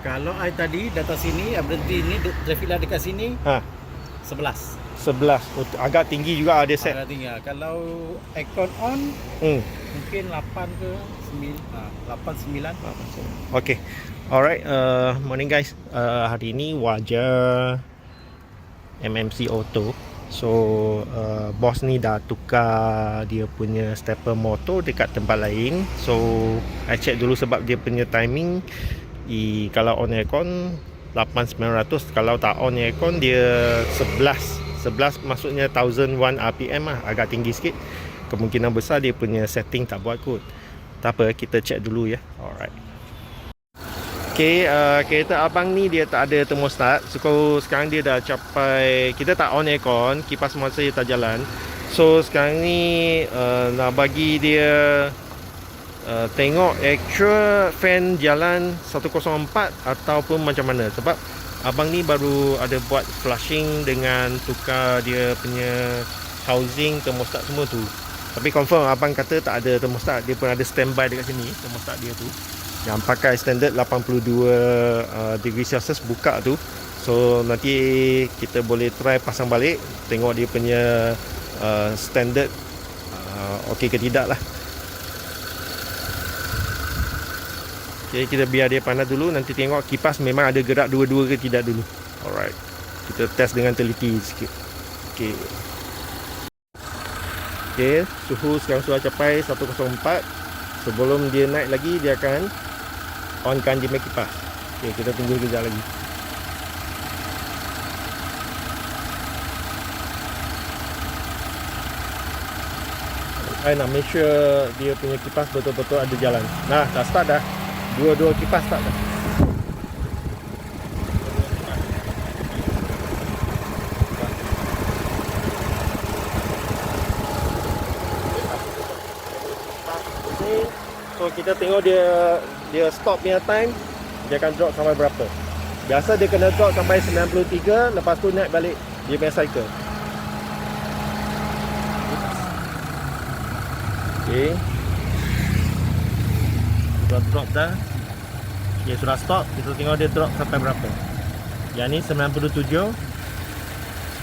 Kalau I tadi datang sini, berhenti ni, traffic light dekat sini, 11. 11. Agak tinggi juga dia set. Agak tinggi. Kalau aircon on, mungkin 8 ke 9. 8, 9. Okay. Alright, morning guys. Hari ini wajar MMC Auto. So bos ni dah tukar dia punya stepper motor dekat tempat lain. So I check dulu sebab dia punya timing kalau on aircon 8900, kalau tak on aircon dia 11 maksudnya 1001 RPM lah, agak tinggi sikit. Kemungkinan besar dia punya setting tak buat kot. Tak apa, kita check dulu ya. Alright. Okay, kereta abang ni dia tak ada thermostat. So sekarang dia dah capai, kita tak on aircon, kipas masa dia tak jalan. So sekarang ni nak bagi dia tengok actual fan jalan 104 ataupun macam mana. Sebab abang ni baru ada buat flushing dengan tukar dia punya housing thermostat semua tu. Tapi confirm abang kata tak ada thermostat. Dia pun ada standby dekat sini thermostat dia tu, yang pakai standard 82 degree Celsius buka tu. So nanti kita boleh try pasang balik, tengok dia punya standard okey ke tidak lah. Okay, kita biar dia panas dulu. Nanti tengok kipas memang ada gerak dua-dua ke tidak dulu. Alright, kita test dengan teliti sikit. Okay, suhu sekarang sudah capai 104. Sebelum dia naik lagi, dia akan onkan dia punya kipas. Okay, kita tunggu kejap lagi. Saya nak make sure dia punya kipas betul-betul ada jalan. Nah, dah start dah. Dua-dua kipas start dah. So kita tengok dia stop punya time, dia akan drop sampai berapa. Biasa dia kena drop sampai 93, lepas tu naik balik dia punya cycle. Okay, sudah drop dah. Okay, sudah stop. Kita tengok dia drop sampai berapa. Yang ni 97,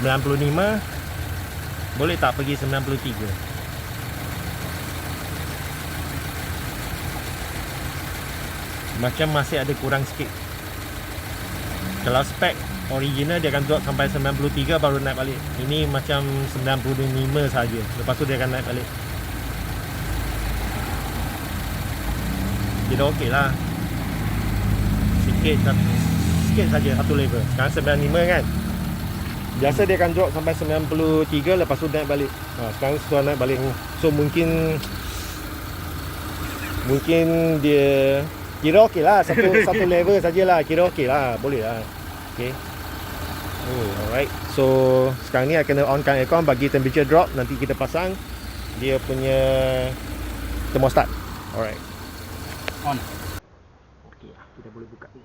95. Boleh tak pergi 93? Macam masih ada kurang sikit. Kalau spek original dia akan drop sampai 93 baru naik balik. Ini macam 95 saja. Lepas tu dia akan naik balik. Kita okey lah. Sikit saja satu level. Sekarang 95 kan. Biasa dia akan drop sampai 93, lepas tu naik balik. Sekarang sudah naik balik. So mungkin dia kira okey lah, satu level sajalah, kira okey lah, boleh lah. Okay. Alright. So sekarang ni I kena onkan aircon bagi temperature drop. Nanti kita pasang dia punya thermostat. Alright. On. Okey lah, kita boleh buka ni.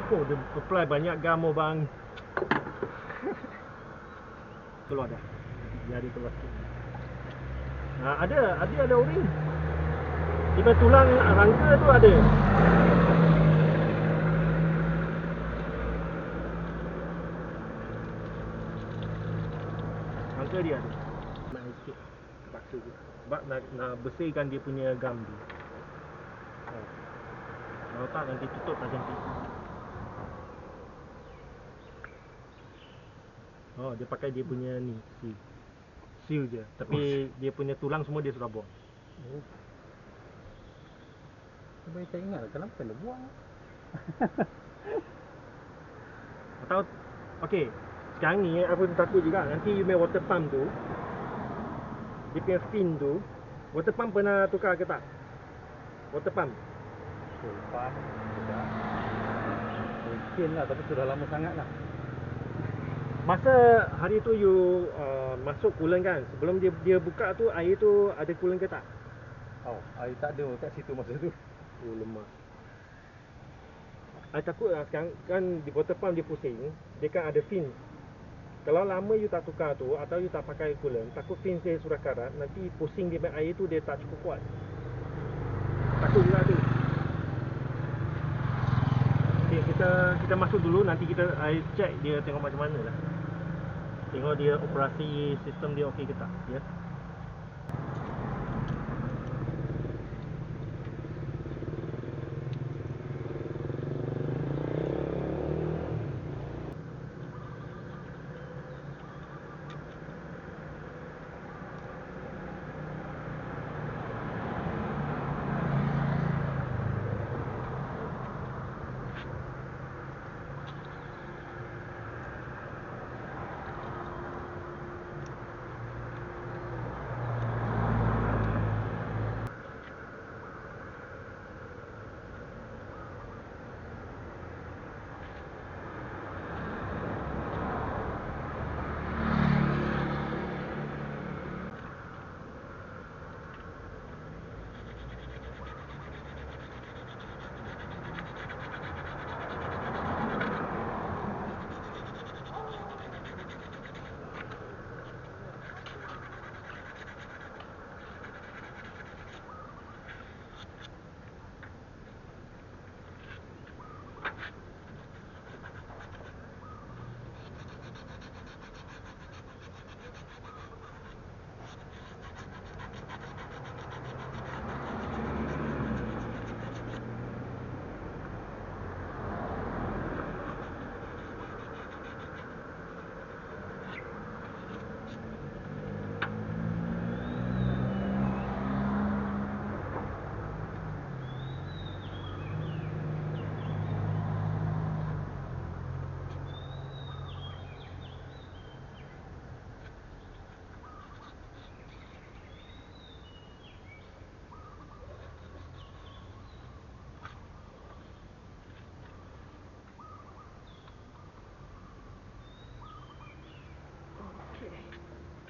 Oh, dia apply banyak gam bang. Keluar dah. Biar dia keluar sikit. Ada o-ring. Tiba tulang rangka tu ada. Terpaksa dia ada. Naik sikit. Terpaksa je. Sebab nak bersihkan dia punya gam tu. Kalau tak nanti tutup tak cantik. Oh, dia pakai dia punya ni, seal je. Tapi dia punya tulang semua dia sudah buang. Oh. Tapi tak ingat kenapa kena buang. Atau okey, sekarang ni aku takut juga nanti you main water pump tu, dia punya fin tu, water pump pernah tukar ke tak? Water pump. Sulpan sudah. Mungkin lah, tapi sudah lama sangat lah. Masa hari tu you masuk coolant kan, sebelum dia buka tu air tu ada coolant ke tak? Oh, air tak ada kat situ masa tu. Oh, lemah. I takut lah sekarang kan di water pump dia pusing, dia kan ada fin. Kalau lama you tak tukar tu atau you tak pakai coolant, takut fin saya sudah karat, nanti pusing dia punya air tu dia tak cukup kuat. Takut juga tu. Okay, kita masuk dulu, nanti kita check dia tengok macam mana lah. Tengok dia operasi sistem dia okey ke tak, ya.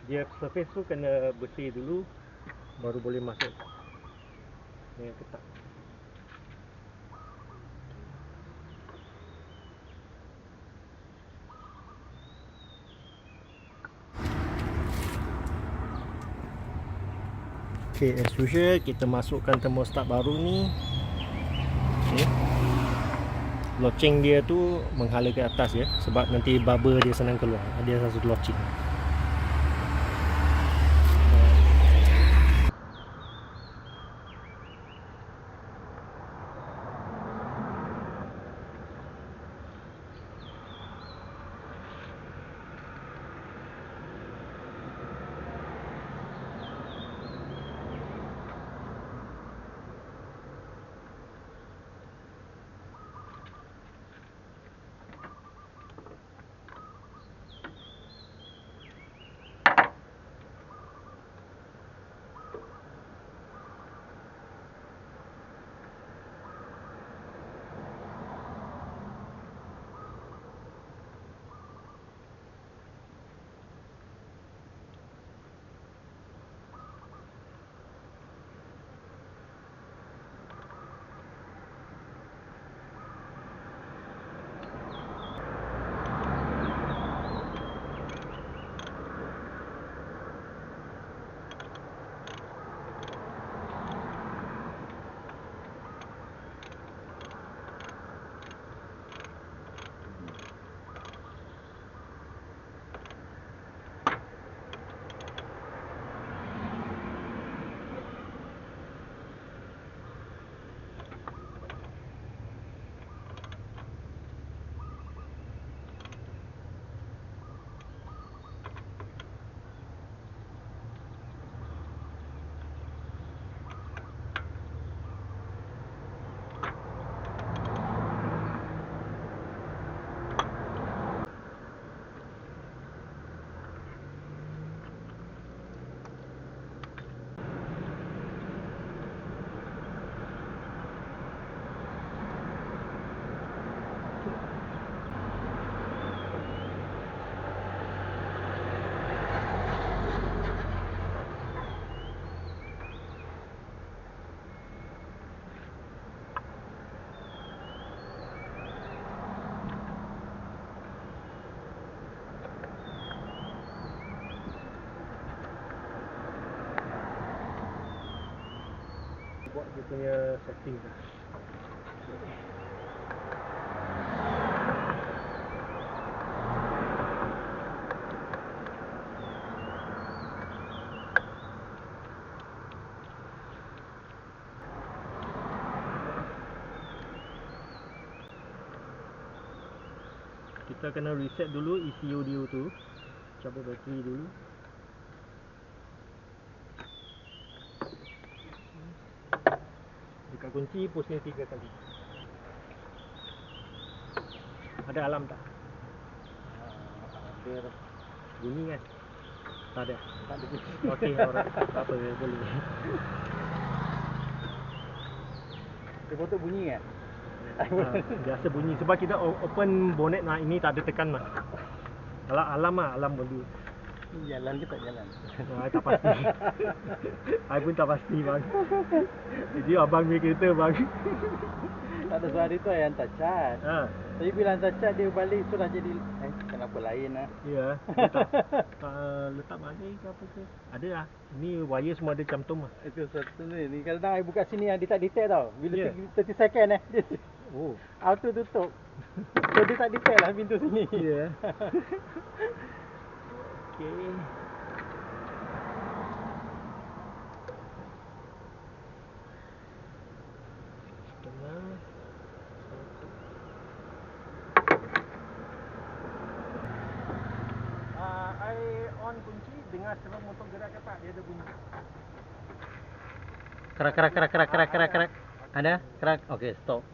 Dia surface tu kena bersih dulu baru boleh masuk dengan ketat. Okay, as usual kita masukkan thermostat baru ni. Okay. Loceng dia tu menghala ke atas ya, sebab nanti bubble dia senang keluar. Ada satu loceng. Buat dia punya setting dah. Kita kena reset dulu ECU dia tu. Cabut bateri dulu. Buka kunci, pusing 3 kali. Ada alarm tak? Hampir Bunyi kan? Tak ada? tak ada. Okey, alright. Tak apa, boleh. Dia patut bunyi kan? Biasa bunyi sebab kita open bonnet nah, ini tak ada tekan mah. Kalau alarm mah, alarm boleh. Jalan ke tak jalan? Tak pasti. I pun tak pasti bang. Jadi abang punya kereta bang. Tak ada suara tu yang tak cat. Ha. Tapi bila hantar cat dia balik tu dah jadi kenapa lain lah. Ya, letak balik ke apa ke? Ada lah. Ni wire semua ada cantum lah. Itu satu ni kadang-kadang I buka sini dia tak detect tau. Bila Ya. 30 second dia Oh. auto tutup. So dia tak detect lah pintu sini. Ya. Okey. Setengah. I on kunci, dengar servo motor gerak ke tak, dia ada bunyi. Kerak. Ada? Kerak. Okey, stop.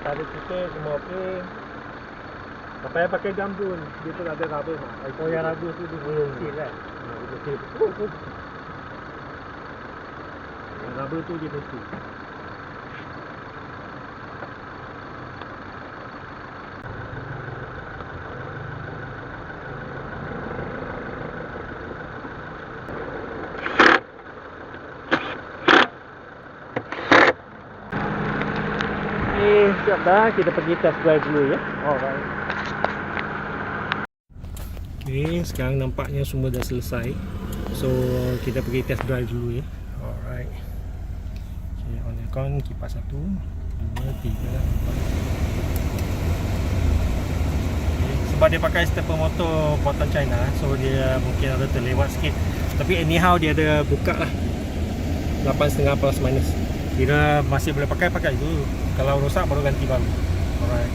Ada titik semua okey. Tak payah pakai gam pun. Dia tu ada rubber mah. Oh yang rubber tu dia seal kan? Dia seal. Yang rubber tu dia mesti. siap dah, kita pergi test drive dulu ya. Alright. Okay, sekarang nampaknya semua dah selesai. So kita pergi test drive dulu ya. Alright. Okay, on aircon, kipas 1, 2, 3, 4. Okay, sebab dia pakai stepper motor buatan China, so dia mungkin ada terlewat sikit. Tapi anyhow dia ada buka lah 8.5 plus minus. Kira masih boleh pakai dulu. Kalau rosak baru ganti baru. Alright.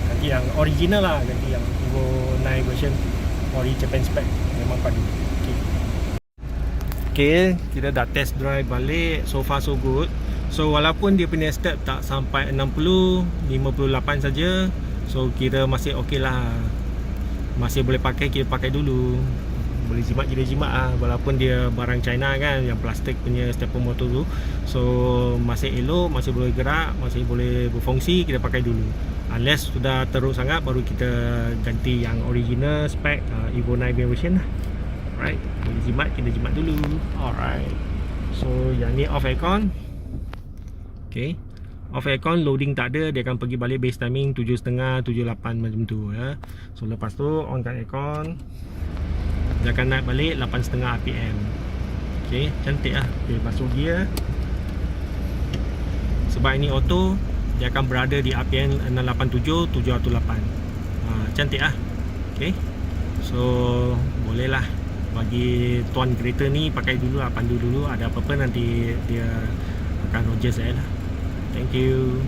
Ganti yang original lah, ganti yang Evo 9 version ori Japan spec, memang padu. Okay, kita dah test drive balik. So far so good. So walaupun dia punya step tak sampai 60, 58 saja, so kira masih okey lah. Masih boleh pakai, kita pakai dulu. Boleh jimat lah. Walaupun dia barang China kan, yang plastik punya stepper motor tu. So masih elok, masih boleh gerak, masih boleh berfungsi, kita pakai dulu. Unless sudah teruk sangat, baru kita ganti yang original spec Evo 9 version lah. Alright, boleh jimat, kita jimat dulu. Alright. So yang ni off aircon. Okay, off aircon, loading tak ada, dia akan pergi balik base timing 7.5, 7.8 macam tu ya. So lepas tu on kat aircon, dia akan naik balik 8.5 RPM. Okay, cantik lah. Okay, masuk gear. Sebab ini auto, dia akan berada di RPM 687, 708. Cantik lah. Okay, so boleh lah bagi tuan kereta ni pakai dulu lah, pandu dulu. Ada apa-apa nanti dia akan roger saya lah. Thank you.